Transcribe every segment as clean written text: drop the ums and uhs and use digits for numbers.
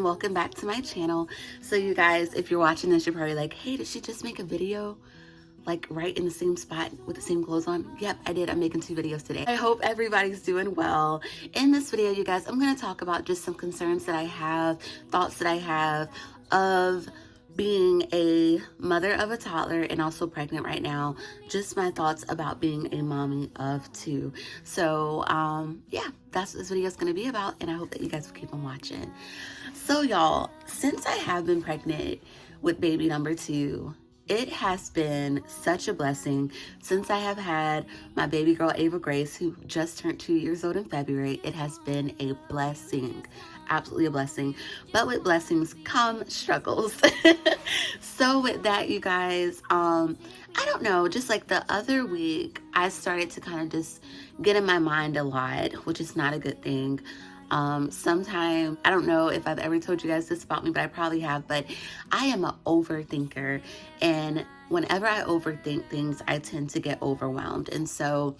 welcome back to my channel. So you guys, if you're watching this, you're probably like, hey, did she just make a video like right in the same spot with the same clothes on? Yep, I did. I'm making 2 videos today. I hope everybody's doing well. In this video, you guys, I'm going to talk about just some concerns that I have, thoughts that I have of being a mother of a toddler and also pregnant right now. Just my thoughts about being a mommy of 2. So yeah, that's what this video is going to be about, and I hope that you guys will keep on watching. So y'all, since I have been pregnant with baby number 2, it has been such a blessing. Since I have had my baby girl Ava Grace, who just turned 2 years old in February, it has been a blessing. Absolutely a blessing. But with blessings come struggles. So with that, you guys, I don't know, just like the other week, I started to kind of just get in my mind a lot, which is not a good thing. Sometimes, I don't know if I've ever told you guys this about me, but I probably have, but I am an overthinker, and whenever I overthink things, I tend to get overwhelmed. And so,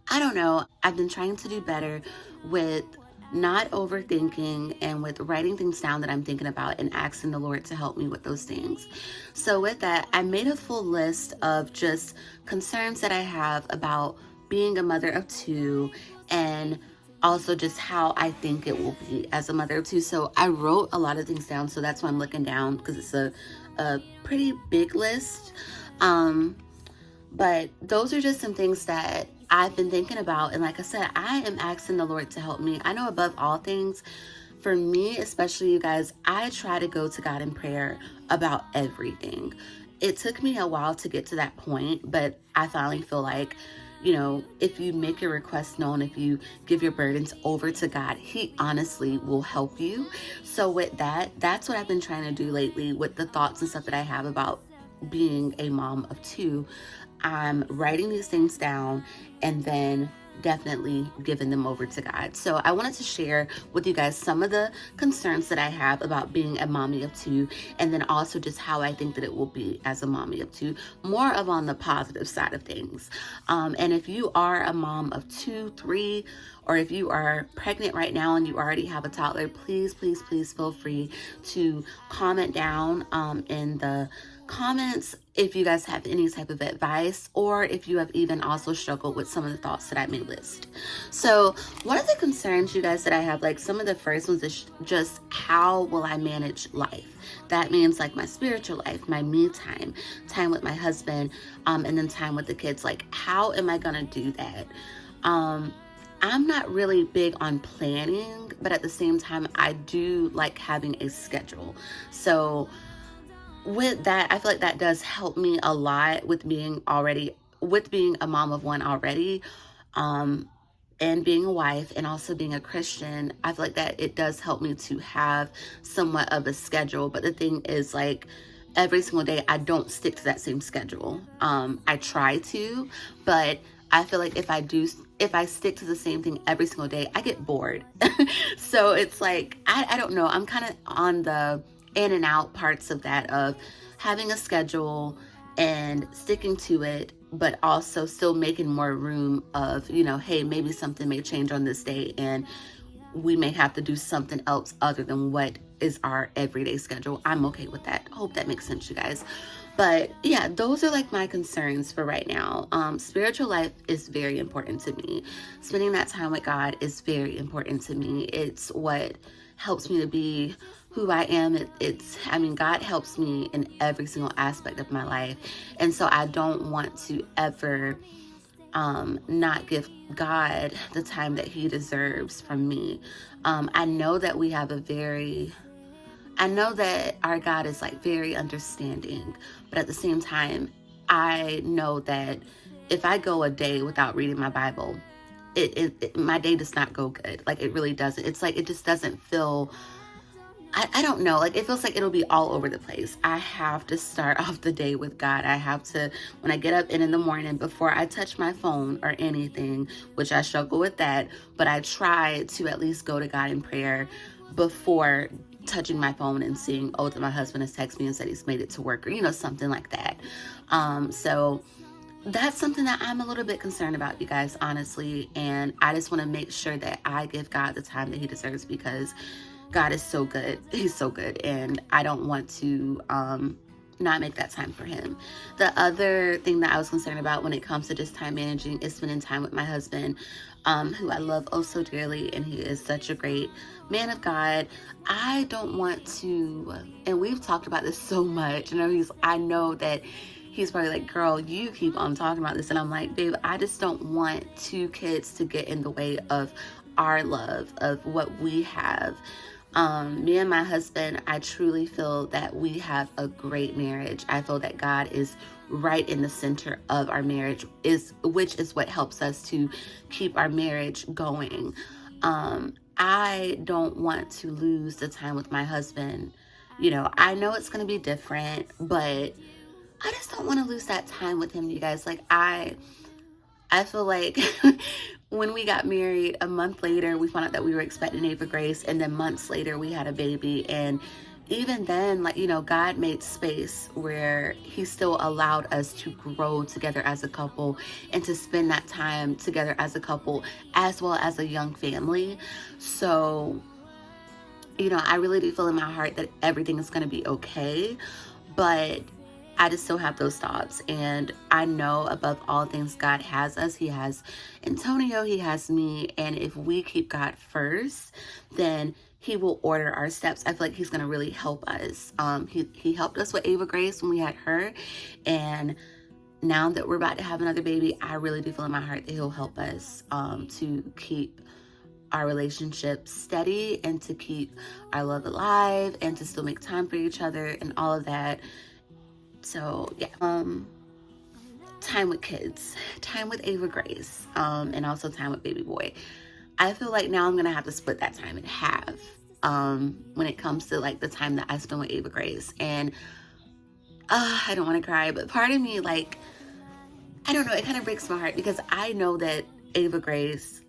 I don't know, I've been trying to do better with not overthinking and with writing things down that I'm thinking about and asking the Lord to help me with those things. So with that, I made a full list of just concerns that I have about being a mother of 2, and also just how I think it will be as a mother of 2. So I wrote a lot of things down, so that's why I'm looking down, because it's a pretty big list. But those are just some things that I've been thinking about. And like I said, I am asking the Lord to help me. I know above all things, for me, especially you guys, I try to go to God in prayer about everything. It took me a while to get to that point, but I finally feel like, you know, if you make your request known, if you give your burdens over to God, He honestly will help you. So with that, that's what I've been trying to do lately with the thoughts and stuff that I have about being a mom of 2. I'm writing these things down and then definitely giving them over to God. So I wanted to share with you guys some of the concerns that I have about being a mommy of 2, and then also just how I think that it will be as a mommy of 2, more of on the positive side of things. And if you are a mom of 2, 3, or if you are pregnant right now and you already have a toddler, please feel free to comment down in the comments if you guys have any type of advice, or if you have even also struggled with some of the thoughts that I may list. So one of the concerns, you guys, that I have, like some of the first ones, is just how will I manage life? That means like my spiritual life, my me time, time with my husband, and then time with the kids. Like, how am I gonna do that? I'm not really big on planning, but at the same time, I do like having a schedule. So with that, I feel like that does help me a lot with being a mom of 1 already, and being a wife and also being a Christian. I feel like that it does help me to have somewhat of a schedule. But the thing is, like, every single day, I don't stick to that same schedule. I try to, but I feel like if I stick to the same thing every single day, I get bored. So it's like, I don't know. I'm kind of on the in and out parts of that, of having a schedule and sticking to it, but also still making more room of, you know, hey, maybe something may change on this day and we may have to do something else other than what is our everyday schedule. I'm okay with that. Hope that makes sense, you guys. But yeah, those are like my concerns for right now. Spiritual life is very important to me. Spending that time with God is very important to me. It's what helps me to be who I am. God helps me in every single aspect of my life. And so I don't want to ever not give God the time that He deserves from me. I know that our God is like very understanding, but at the same time, I know that if I go a day without reading my Bible, my day does not go good. Like, it really doesn't. It's like, it just doesn't feel, I don't know, like, it feels like it'll be all over the place. I have to start off the day with God. I have to, when I get up and in the morning, before I touch my phone or anything, which I struggle with that, but I try to at least go to God in prayer before touching my phone and seeing, oh, that my husband has texted me and said he's made it to work, or, you know, something like that. So that's something that I'm a little bit concerned about, you guys, honestly. And I just want to make sure that I give God the time that He deserves, because God is so good. He's so good. And I don't want to not make that time for him. The other thing that I was concerned about when it comes to just time managing is spending time with my husband, who I love oh so dearly. And he is such a great man of God. I don't want to, and we've talked about this so much. I know that he's probably like, girl, you keep on talking about this. And I'm like, babe, I just don't want 2 kids to get in the way of our love, of what we have. Me and my husband, I truly feel that we have a great marriage. I feel that God is right in the center of our marriage, which is what helps us to keep our marriage going. I don't want to lose the time with my husband. I know it's going to be different, but I just don't want to lose that time with him, you guys. Like, I feel like when we got married, a month later, we found out that we were expecting Ava Grace, and then months later, we had a baby. And even then, like, God made space where he still allowed us to grow together as a couple and to spend that time together as a couple, as well as a young family. So, I really do feel in my heart that everything is going to be okay, but I just still have those thoughts. And I know above all things, God has us. He has Antonio, he has me. And if we keep God first, then he will order our steps. I feel like he's going to really help us. He helped us with Ava Grace when we had her. And now that we're about to have another baby, I really do feel in my heart that he'll help us to keep our relationship steady and to keep our love alive and to still make time for each other and all of that. So yeah, time with kids, time with Ava Grace, and also time with baby boy. I feel like now I'm gonna have to split that time in half when it comes to like the time that I spend with Ava Grace. And I don't want to cry, but part of me, like, I don't know, it kind of breaks my heart because I know that Ava Grace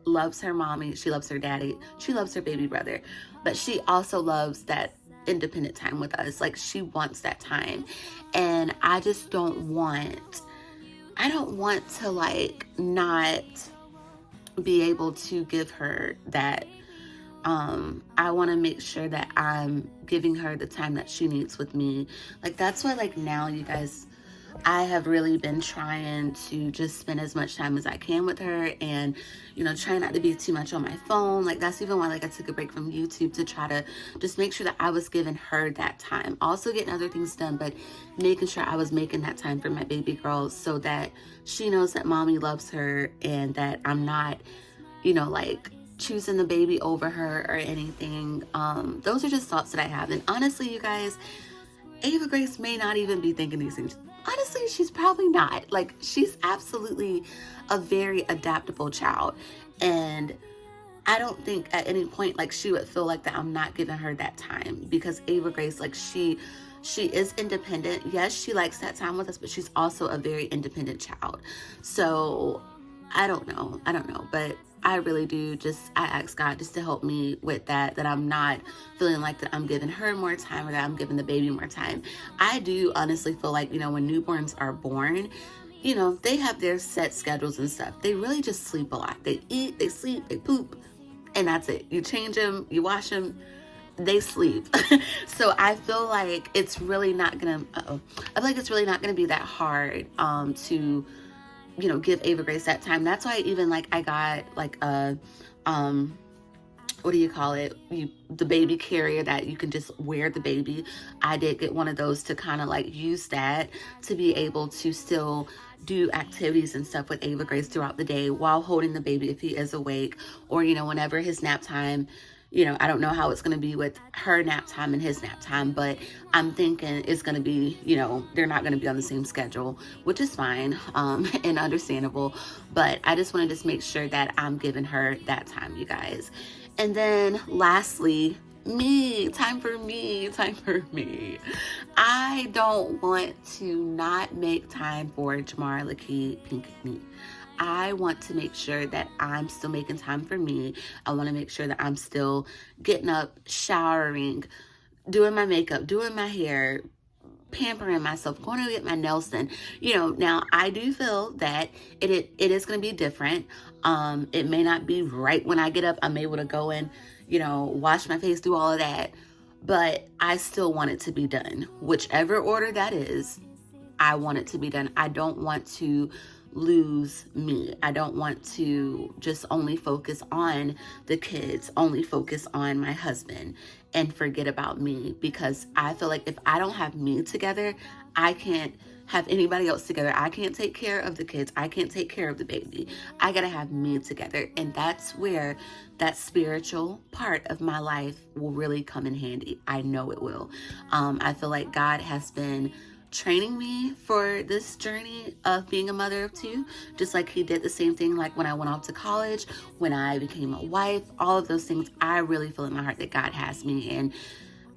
loves her mommy, she loves her daddy, she loves her baby brother, but she also loves that independent time with us. Like, she wants that time. And I just don't want to like not be able to give her that. I want to make sure that I'm giving her the time that she needs with me. Like, that's why, like, now, you guys, I have really been trying to just spend as much time as I can with her and, try not to be too much on my phone. Like, that's even why, like, I took a break from YouTube to try to just make sure that I was giving her that time. Also getting other things done, but making sure I was making that time for my baby girl so that she knows that mommy loves her and that I'm not, like, choosing the baby over her or anything. Those are just thoughts that I have. And honestly, you guys, Ava Grace may not even be thinking these things. Honestly, she's probably not. Like, she's absolutely a very adaptable child. And I don't think at any point, like, she would feel like that I'm not giving her that time, because Ava Grace, like, she is independent. Yes, she likes that time with us, but she's also a very independent child. So I don't know, but I really do I ask God just to help me with that I'm not feeling like that I'm giving her more time or that I'm giving the baby more time. I do honestly feel like, when newborns are born, they have their set schedules and stuff. They really just sleep a lot. They eat, they sleep, they poop, and that's it. You change them, you wash them, they sleep. So I feel like it's really not gonna, be that hard to give Ava Grace that time. That's why even like I got like a, what do you call it? The baby carrier that you can just wear the baby. I did get one of those to kind of like use that to be able to still do activities and stuff with Ava Grace throughout the day while holding the baby if he is awake, or, whenever his nap time. I don't know how it's going to be with her nap time and his nap time, but I'm thinking it's going to be, they're not going to be on the same schedule, which is fine, and understandable. But I just want to just make sure that I'm giving her that time, you guys. And then lastly, time for me. I don't want to not make time for Jamariah Pinckney. I want to make sure that I'm still making time for me. I want to make sure that I'm still getting up, showering, doing my makeup, doing my hair, pampering myself, going to get my nails done. Now I do feel that it is going to be different. It may not be right when I get up, I'm able to go in, wash my face, do all of that. But I still want it to be done. Whichever order that is, I want it to be done. I don't want to lose me. I don't want to just only focus on the kids, only focus on my husband and forget about me, because I feel like if I don't have me together, I can't have anybody else together. I can't take care of the kids. I can't take care of the baby. I gotta have me together. And that's where that spiritual part of my life will really come in handy. I know it will. I feel like God has been training me for this journey of being a mother of two, just like he did the same thing like when I went off to college, when I became a wife, all of those things. I really feel in my heart that God has me, and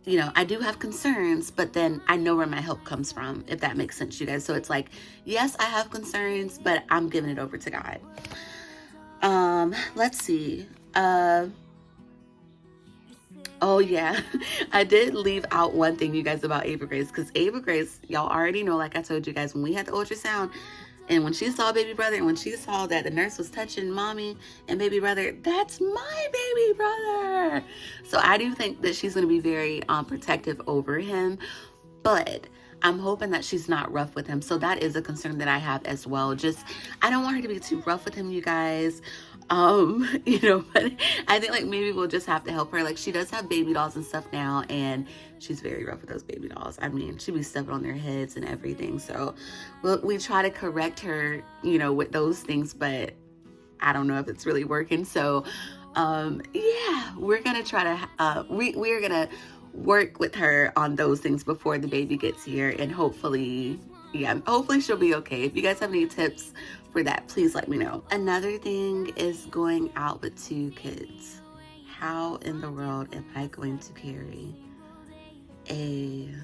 I do have concerns, but then I know where my help comes from, if that makes sense, you guys. So it's like, yes, I have concerns, but I'm giving it over to God. Let's see. Oh yeah, I did leave out one thing, you guys, about Ava Grace, because Ava Grace, y'all already know, like I told you guys, when we had the ultrasound, and when she saw baby brother, and when she saw that the nurse was touching mommy and baby brother, that's my baby brother. So I do think that she's going to be very protective over him, but I'm hoping that she's not rough with him. So that is a concern that I have as well. Just, I don't want her to be too rough with him, you guys. But I think like maybe we'll just have to help her. Like, she does have baby dolls and stuff now, and she's very rough with those baby dolls. I mean, she be stepping on their heads and everything. So we try to correct her, with those things, but I don't know if it's really working. So, we're going to try to, we're going to work with her on those things before the baby gets here, and hopefully she'll be okay. If you guys have any tips for that, please let me know. Another thing is going out with 2 kids. How in the world am I going to carry a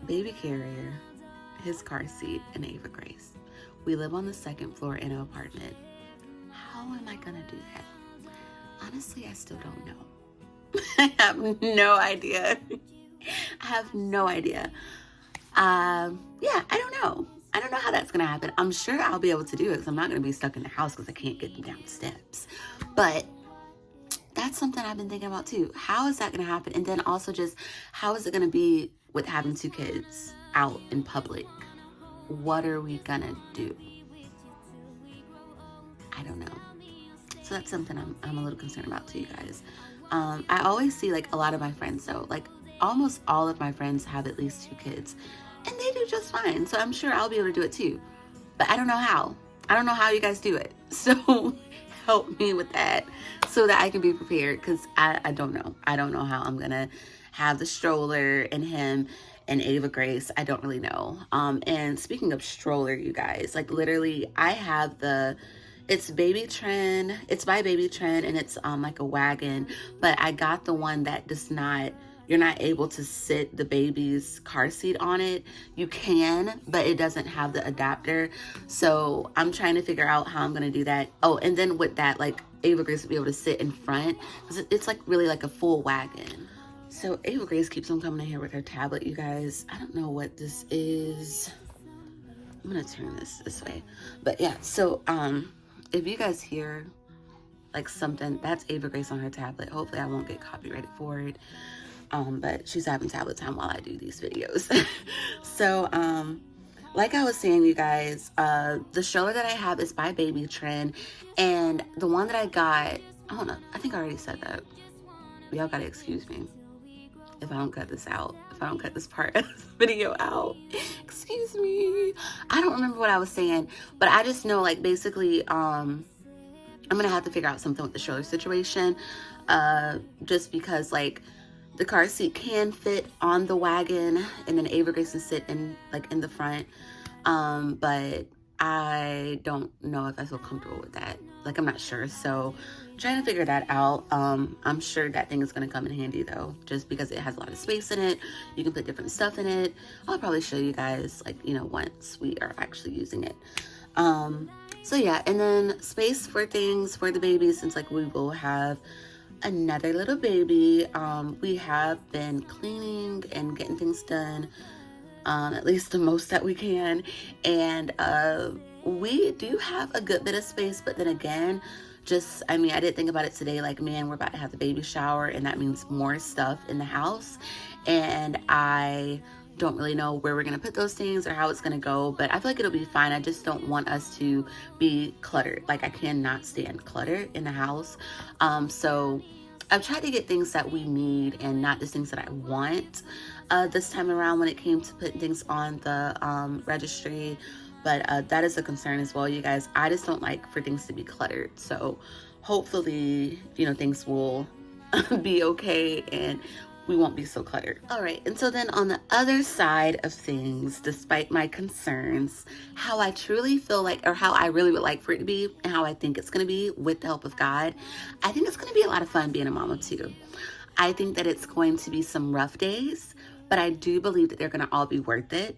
baby carrier, his car seat, and Ava Grace? We live on the 2nd floor in an apartment. How am I gonna do that? Honestly, I still don't know. I have no idea. I have no idea. I don't know. I don't know how that's going to happen. I'm sure I'll be able to do it, because I'm not going to be stuck in the house because I can't get them down the steps. But that's something I've been thinking about too. How is that going to happen? And then also just, how is it going to be with having 2 kids out in public? What are we going to do? I don't know. So that's something I'm a little concerned about too, you guys. I always see like a lot of my friends though, like almost all of my friends have at least 2 kids, and they do just fine. So I'm sure I'll be able to do it too, but I don't know how. I don't know how you guys do it. So help me with that so that I can be prepared, because I don't know. I don't know how I'm going to have the stroller and him and Ava Grace. I don't really know. And speaking of stroller, you guys, like literally I have it's Baby Trend. It's by Baby Trend, and it's like a wagon, but I got the one that does not, you're not able to sit the baby's car seat on it. You can, but it doesn't have the adapter. So I'm trying to figure out how I'm going to do that. Oh, and then with that, like Ava Grace will be able to sit in front, because it's like really like a full wagon. So Ava Grace keeps on coming in here with her tablet, you guys. I don't know what this is. I'm going to turn this way. But yeah, so if you guys hear like something, that's Ava Grace on her tablet. Hopefully I won't get copyrighted for it. But she's having tablet time while I do these videos. So, like I was saying, you guys, the stroller that I have is by Baby Trend, and the one that I got, I don't know, I think I already said that. Y'all gotta excuse me if I don't cut this out, if I don't cut this part of this video out. Excuse me. I don't remember what I was saying, but I just know, like, basically, I'm gonna have to figure out something with the stroller situation, just because, like, the car seat can fit on the wagon, and then Ava Grace can sit in the front. But I don't know if I feel comfortable with that. Like, I'm not sure. So I'm trying to figure that out. I'm sure that thing is going to come in handy though, just because it has a lot of space in it. You can put different stuff in it. I'll probably show you guys, like, once we are actually using it. So yeah, and then space for things for the baby, since like we will have another little baby. We have been cleaning and getting things done, at least the most that we can, and we do have a good bit of space, but then again, I mean, I did think about it today, like, man, we're about to have the baby shower, and that means more stuff in the house, and I don't really know where we're going to put those things or how it's going to go, but I feel like it'll be fine. I just don't want us to be cluttered. Like, I cannot stand clutter in the house. So I've tried to get things that we need and not just things that I want this time around when it came to putting things on the registry. But that is a concern as well, you guys. I just don't like for things to be cluttered. So hopefully, things will be okay and we won't be so cluttered. All right, and so then on the other side of things, despite my concerns, how I truly feel like, or how I really would like for it to be, and how I think it's gonna be with the help of God, I think it's gonna be a lot of fun being a mama too. I think that it's going to be some rough days, but I do believe that they're gonna all be worth it.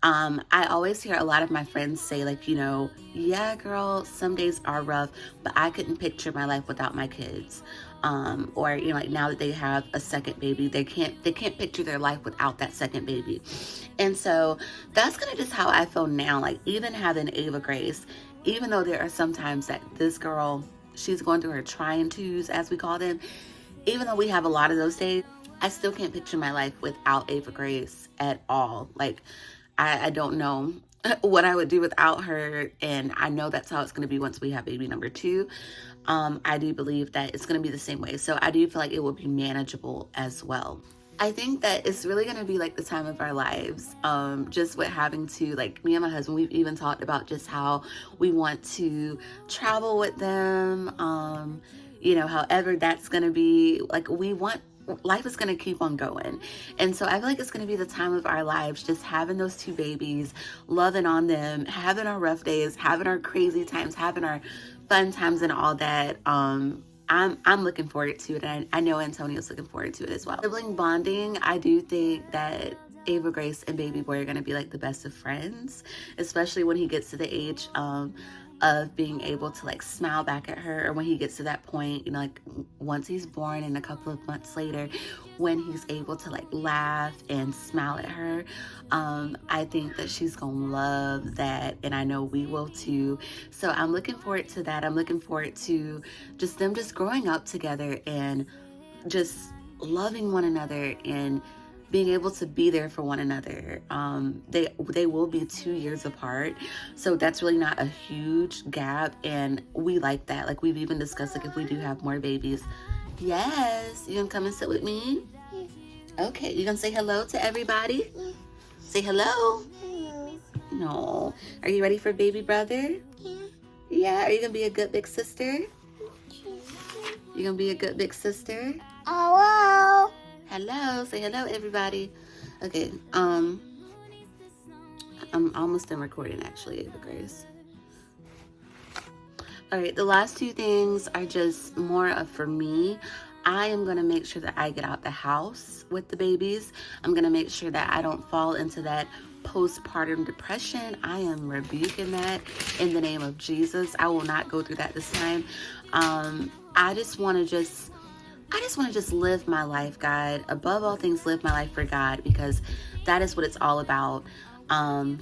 I always hear a lot of my friends say, like, yeah, girl, some days are rough, but I couldn't picture my life without my kids. Or, like now that they have a second baby, they can't picture their life without that second baby. And so that's kind of just how I feel now. Like, even having Ava Grace, even though there are some times that this girl, she's going through her trying twos, as we call them, even though we have a lot of those days, I still can't picture my life without Ava Grace at all. Like, I don't know what I would do without her, and I know that's how it's going to be once we have baby number 2. I do believe that it's going to be the same way. So I do feel like it will be manageable as well. I think that it's really going to be like the time of our lives. Just with having to, like, me and my husband, we've even talked about just how we want to travel with them. However that's going to be, like, life is going to keep on going. And so I feel like it's going to be the time of our lives, just having those 2 babies, loving on them, having our rough days, having our crazy times, having our fun times and all that. I'm looking forward to it, and I know Antonio's looking forward to it as well. Sibling bonding, I do think that Ava Grace and baby boy are going to be like the best of friends, especially when he gets to the age of being able to, like, smile back at her, or when he gets to that point, like, once he's born and a couple of months later, when he's able to, like, laugh and smile at her. I think that she's gonna love that, and I know we will too. So I'm looking forward to that. I'm looking forward to just them just growing up together and just loving one another and being able to be there for one another. They will be 2 years apart, so that's really not a huge gap, and we like that. Like, we've even discussed, like, if we do have more babies. Yes, you gonna come and sit with me? Okay, you gonna say hello to everybody? Say hello. No. Are you ready for baby brother? Yeah. Are you gonna be a good big sister? You gonna be a good big sister? Hello. Hello. Say hello, everybody. Okay. I'm almost done recording, actually, Ava Grace. All right. The last 2 things are just more of, for me, I am going to make sure that I get out the house with the babies. I'm going to make sure that I don't fall into that postpartum depression. I am rebuking that in the name of Jesus. I will not go through that this time. I just want to just live my life, God. Above all things, live my life for God, because that is what it's all about.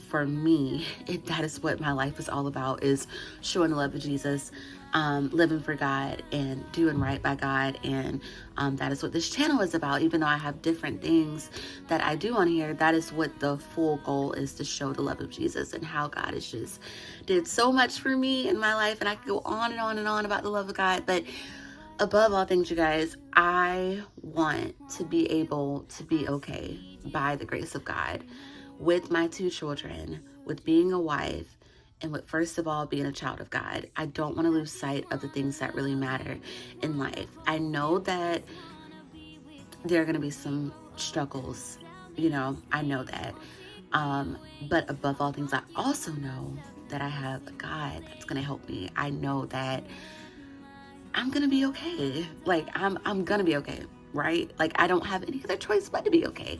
For me, that is what my life is all about, is showing the love of Jesus, living for God and doing right by God. And that is what this channel is about. Even though I have different things that I do on here, that is what the full goal is, to show the love of Jesus and how God has just did so much for me in my life. And I could go on and on and on about the love of God, but above all things, you guys, I want to be able to be okay by the grace of God, with my 2 children, with being a wife, and with, first of all, being a child of God. I don't want to lose sight of the things that really matter in life. I know that there are going to be some struggles, I know that. But above all things, I also know that I have a God that's going to help me. I know that I'm going to be okay. Like, I'm going to be okay, right? Like, I don't have any other choice but to be okay.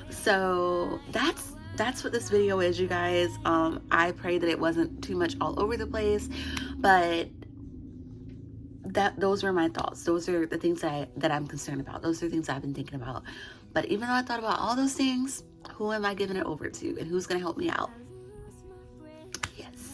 So that's what this video is, you guys. I pray that it wasn't too much all over the place, but those were my thoughts. Those are the things that I'm concerned about. Those are the things I've been thinking about. But even though I thought about all those things, who am I giving it over to, and who's going to help me out? Yes.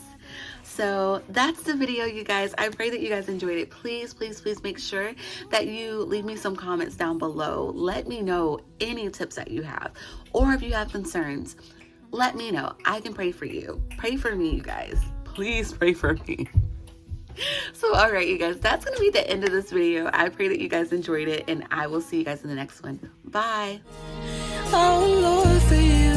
So that's the video, you guys. I pray that you guys enjoyed it. Please, please, please make sure that you leave me some comments down below. Let me know any tips that you have, or if you have concerns, let me know. I can pray for you. Pray for me, you guys. Please pray for me. So, all right, you guys, that's going to be the end of this video. I pray that you guys enjoyed it, and I will see you guys in the next one. Bye. Oh, Lord, for you,